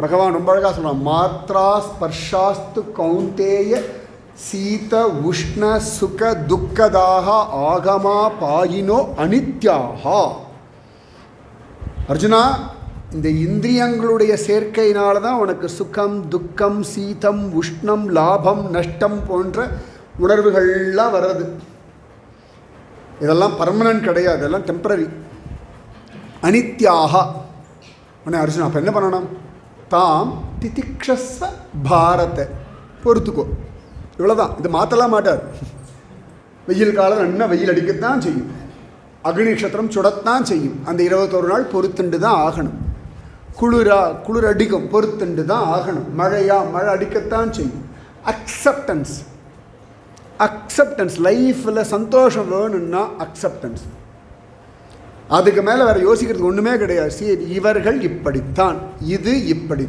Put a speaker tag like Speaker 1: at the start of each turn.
Speaker 1: பகவான் ரொம்ப அழகாக சொல்கிறான், மாத்ரா ஸ்பர்ஷாஸ்து கௌந்தேய சீத உஷ்ண சுக துக்கதாக ஆகமா பாயினோ அனித்யாக. அர்ஜுனா, இந்த இந்திரியங்களுடைய சேர்க்கையினால தான் உனக்கு சுகம் துக்கம் சீதம் உஷ்ணம் லாபம் நஷ்டம் போன்ற உணர்வுகள்லாம் வர்றது. இதெல்லாம் பர்மனன்ட் கிடையாது, இதெல்லாம் டெம்பரரி. அனித்யாக. உடனே அர்ஜுனா அப்போ என்ன பண்ணணும்? தாம் திதிக்ஷஸ்வ பாரத்தை பொறுத்துக்கோ, இவ்வளோதான். இது மாற்றலாம் மாட்டார். வெயில் காலம் நல்லா வெயில் அடிக்கத்தான் செய்யும், அக்னி நட்சத்திரம் சுடத்தான் செய்யும். அந்த 21 நாள் பொறுத்துண்டு தான் ஆகணும். குளிர் அடிக்கும், பொறுத்துண்டு தான் ஆகணும். மழை அடிக்கத்தான் செய்யும். அக்செப்டன்ஸ் லைஃப்பில் சந்தோஷம் வேணும்னா அக்செப்டன்ஸ். அதுக்கு மேலே வேறு யோசிக்கிறதுக்கு ஒன்றுமே கிடையாது. சரி, இவர்கள் இப்படித்தான், இது இப்படி.